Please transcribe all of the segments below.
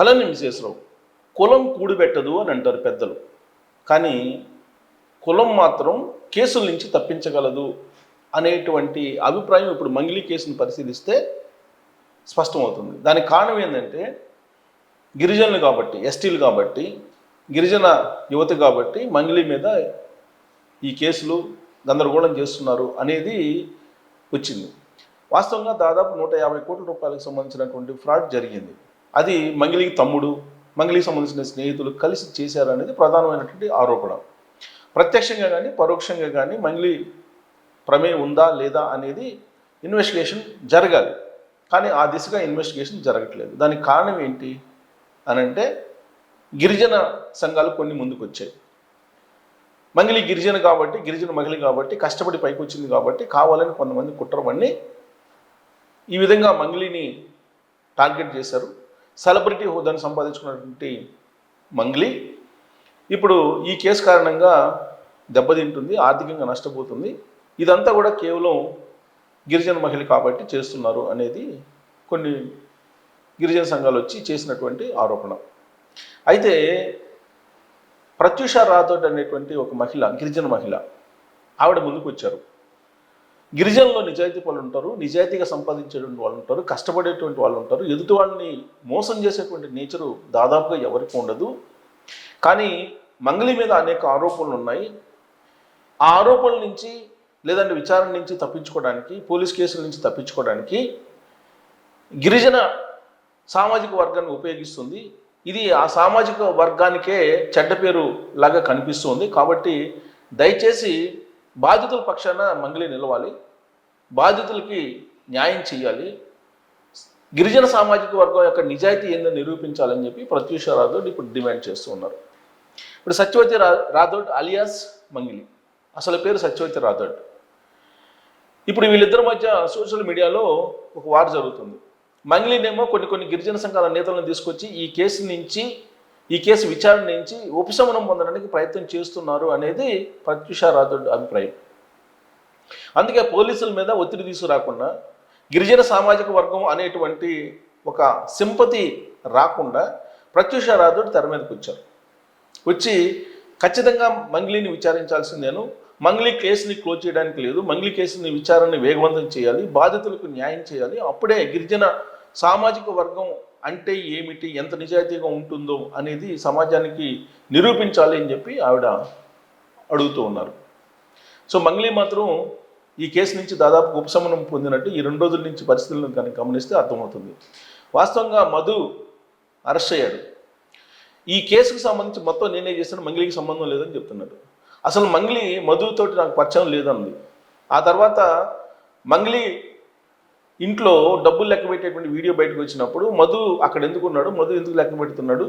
అలానే విశేషరావు కులం కూడిపెట్టదు అని అంటారు పెద్దలు, కానీ కులం మాత్రం కేసుల నుంచి తప్పించగలదు అనేటువంటి అభిప్రాయం ఇప్పుడు మంగిలి కేసును పరిశీలిస్తే స్పష్టమవుతుంది. దానికి కారణం ఏంటంటే గిరిజనులు కాబట్టి, ఎస్టీలు కాబట్టి, గిరిజన యువత కాబట్టి మంగిలి మీద ఈ కేసులు గందరగోళం చేస్తున్నారు అనేది వచ్చింది. వాస్తవంగా దాదాపు 150 కోట్ల రూపాయలకు సంబంధించినటువంటి ఫ్రాడ్ జరిగింది. అది మంగిలికి తమ్ముడు, మంగిలికి సంబంధించిన స్నేహితులు కలిసి చేశారనేది ప్రధానమైనటువంటి ఆరోపణ. ప్రత్యక్షంగా కానీ పరోక్షంగా కానీ మంగిలి ప్రమేయం ఉందా లేదా అనేది ఇన్వెస్టిగేషన్ జరగాలి, కానీ ఆ దిశగా ఇన్వెస్టిగేషన్ జరగట్లేదు. దానికి కారణం ఏంటి అని అంటే గిరిజన సంఘాలు కొన్ని ముందుకు వచ్చాయి. మంగిలి గిరిజన కాబట్టి, గిరిజన మహిళ కాబట్టి, కష్టపడి పైకి వచ్చింది కాబట్టి కావాలని కొంతమంది కుట్రమని ఈ విధంగా మంగిలిని టార్గెట్ చేశారు. సెలబ్రిటీ హోదాను సంపాదించుకున్నటువంటి మంగిలి ఇప్పుడు ఈ కేసు కారణంగా దెబ్బతింటుంది, ఆర్థికంగా నష్టపోతుంది. ఇదంతా కూడా కేవలం గిరిజన మహిళ కాబట్టి చేస్తున్నారు అనేది కొన్ని గిరిజన సంఘాలు వచ్చి చేసినటువంటి ఆరోపణ. అయితే ప్రత్యూష రాథోడ్ అనేటువంటి ఒక మహిళ, గిరిజన మహిళ, ఆవిడ ముందుకు వచ్చారు. గిరిజనుల్లో నిజాయితీ వాళ్ళు ఉంటారు, నిజాయితీగా సంపాదించేటువంటి వాళ్ళు ఉంటారు, కష్టపడేటువంటి వాళ్ళు ఉంటారు, ఎదుటి వాళ్ళని మోసం చేసేటువంటి నేచరు దాదాపుగా ఎవరికి ఉండదు. కానీ మంగిలి మీద అనేక ఆరోపణలు ఉన్నాయి. ఆ ఆరోపణల నుంచి లేదంటే విచారణ నుంచి తప్పించుకోవడానికి, పోలీస్ కేసుల నుంచి తప్పించుకోవడానికి గిరిజన సామాజిక వర్గాన్ని ఉపయోగిస్తుంది. ఇది ఆ సామాజిక వర్గానికే చెడ్డ పేరు లాగా కనిపిస్తుంది. కాబట్టి దయచేసి బాధితుల పక్షాన మంగిలి నిలవాలి, బాధితులకి న్యాయం చేయాలి, గిరిజన సామాజిక వర్గం యొక్క నిజాయితీ ఏందో నిరూపించాలని చెప్పి ప్రత్యూష రాథోడ్ ఇప్పుడు డిమాండ్ చేస్తూ ఉన్నారు. ఇప్పుడు సత్యవతి రాథోడ్ అలియాస్ మంగిలి, అసలు పేరు సత్యవతి రాథోడ్. ఇప్పుడు వీళ్ళిద్దరి మధ్య సోషల్ మీడియాలో ఒక వార్ జరుగుతుంది. మంగిలినేమో కొన్ని గిరిజన సంఘాల నేతలను తీసుకొచ్చి ఈ కేసు విచారణ నుంచి ఉపశమనం పొందడానికి ప్రయత్నం చేస్తున్నారు అనేది ప్రత్యూష రాథోడ్ అభిప్రాయం. అందుకే పోలీసుల మీద ఒత్తిడి తీసుకురాకుండా, గిరిజన సామాజిక వర్గం అనేటువంటి ఒక సింపతి రాకుండా ప్రత్యూష రాథోడ్ తెర మీదకి వచ్చారు. వచ్చి ఖచ్చితంగా మంగిలిని విచారించాల్సిందేను, మంగిలి కేసుని క్లోజ్ చేయడానికి లేదు, మంగిలి కేసుని విచారణని వేగవంతం చేయాలి, బాధితులకు న్యాయం చేయాలి, అప్పుడే గిరిజన సామాజిక వర్గం అంటే ఏమిటి, ఎంత నిజాయితీగా ఉంటుందో అనేది సమాజానికి నిరూపించాలి అని చెప్పి ఆవిడ అడుగుతూ ఉన్నారు. సో మంగిలి మాత్రం ఈ కేసు నుంచి దాదాపు ఉపశమనం పొందినట్టు ఈ 2 రోజుల నుంచి పరిస్థితులను కనుక గమనిస్తే అర్థమవుతుంది. వాస్తవంగా మధు అరెస్ట్ అయ్యాడు. ఈ కేసుకు సంబంధించి మొత్తం నేనే చేసిన, మంగిలికి సంబంధం లేదని చెప్తున్నాడు. అసలు మంగిలి మధుతోటి నాకు పరిచయం లేదంది. ఆ తర్వాత మంగిలి ఇంట్లో డబ్బులు లెక్క పెట్టేటువంటి వీడియో బయటకు వచ్చినప్పుడు మధు అక్కడ ఎందుకున్నాడు, మధు ఎందుకు లెక్క పెడుతున్నాడు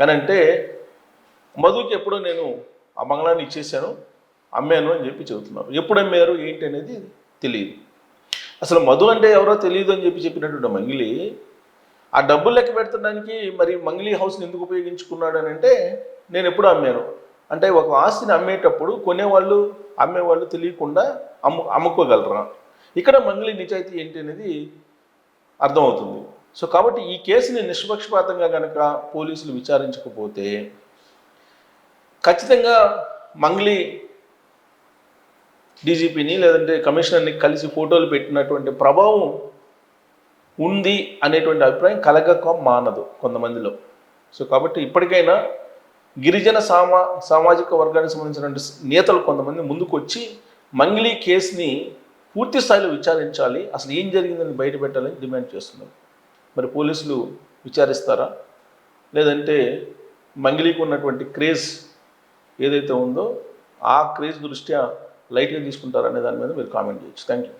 అని అంటే మధుకి ఎప్పుడో నేను ఆ బంగ్లాన్ని ఇచ్చేసాను, అమ్మాను అని చెప్పి చెబుతున్నారు. ఎప్పుడు అమ్మారు ఏంటి అనేది తెలియదు. అసలు మధు అంటే ఎవరో తెలియదు అని చెప్పినటువంటి మంగిలి ఆ డబ్బులు లెక్క పెడతానికి మరి మంగిలి హౌస్ని ఎందుకు ఉపయోగించుకున్నాడు అని అంటే నేను ఎప్పుడు అమ్మాను అంటే ఒక ఆస్తిని అమ్మేటప్పుడు కొనేవాళ్ళు అమ్మేవాళ్ళు తెలియకుండా అమ్ముకోగలరా? ఇక్కడ మంగిలి నిజాయితీ ఏంటి అనేది అర్థమవుతుంది. సో కాబట్టి ఈ కేసుని నిష్పక్షపాతంగా కనుక పోలీసులు విచారించకపోతే ఖచ్చితంగా మంగిలి డీజీపీని లేదంటే కమిషనర్ని కలిసి ఫోటోలు పెట్టినటువంటి ప్రభావం ఉంది అనేటువంటి అభిప్రాయం కలగక మానదు కొంతమందిలో. సో కాబట్టి ఇప్పటికైనా గిరిజన సామాజిక వర్గానికి సంబంధించినటువంటి నేతలు కొంతమంది ముందుకు వచ్చి మంగిలి కేసుని పూర్తి స్థాయిలో విచారించాలి, అసలు ఏం జరిగిందని బయట పెట్టాలని డిమాండ్ చేస్తున్నారు. మరి పోలీసులు విచారిస్తారా, లేదంటే మంగిలికి ఉన్నటువంటి క్రేజ్ ఏదైతే ఉందో ఆ క్రేజ్ దృష్ట్యా లైట్గా తీసుకుంటారనే దాని మీద మీరు కామెంట్ చేయొచ్చు. Thank you.